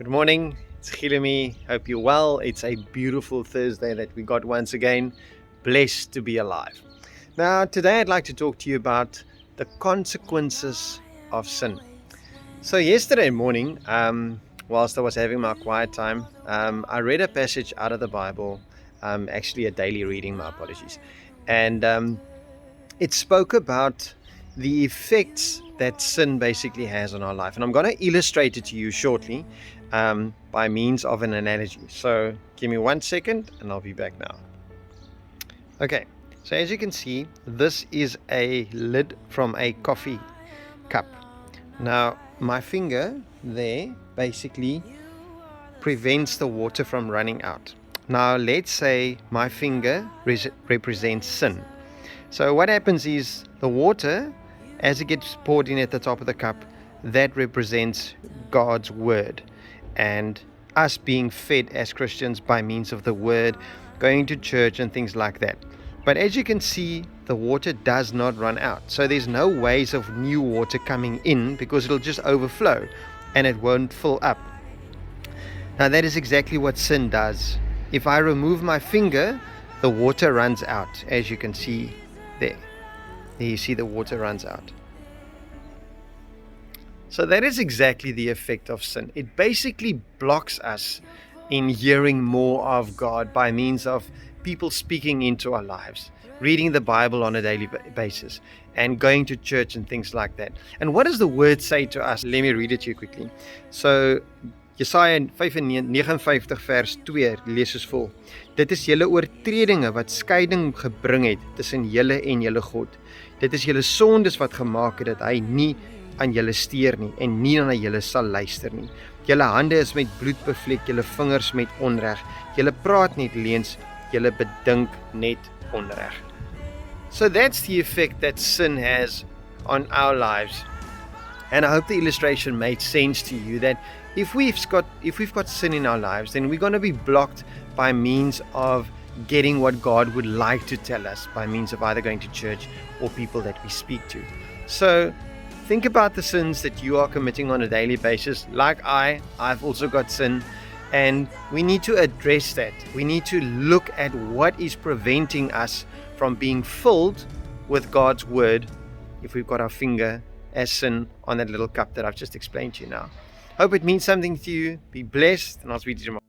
Good morning, it's Chilemi. Hope you're well. It's a beautiful Thursday that we got once again. Blessed to be alive. Now, today I'd like to talk to you about the consequences of sin. So, yesterday morning, whilst I was having my quiet time, I read a passage out of the Bible, actually a daily reading, my apologies. And it spoke about the effects that sin basically has on our life. And I'm going to illustrate it to you shortly by means of an analogy. So give me 1 second and I'll be back now. Okay, so as you can see, this is a lid from a coffee cup. Now, my finger there basically prevents the water from running out. Now, let's say my finger represents sin. So what happens is the water, as it gets poured in at the top of the cup, that represents God's word and us being fed as Christians by means of the word, going to church and things like that. But as you can see, the water does not run out. So there's no ways of new water coming in because it'll just overflow and it won't fill up. Now that is exactly what sin does. If I remove my finger, the water runs out, as you can see there. There you see the water runs out. So that is exactly the effect of sin. It basically blocks us in hearing more of God by means of people speaking into our lives, reading the Bible on a daily basis, and going to church and things like that. And what does the word say to us? Let me read it to you quickly. So Jesaja 59 vers 2 lees soos vol: Dit is julle oortredinge wat skeiding gebring het tussen julle en julle God. Dit is julle sondes wat gemaak het dat hy nie aan julle steur nie en nie na julle sal luister nie. Julle hande is met bloed bevlek, julle vingers met onreg. Julle praat net leuns, julle bedink net onreg. So that's the effect that sin has on our lives. And I hope the illustration made sense to you, that if we've got sin in our lives, then we're going to be blocked by means of getting what God would like to tell us by means of either going to church or people that we speak to. So think about the sins that you are committing on a daily basis. Like I've also got sin, and we need to address that. We need to look at what is preventing us from being filled with God's word if we've got our finger as sin on that little cup that I've just explained to you now. Hope it means something to you. Be blessed, and I'll speak to you tomorrow.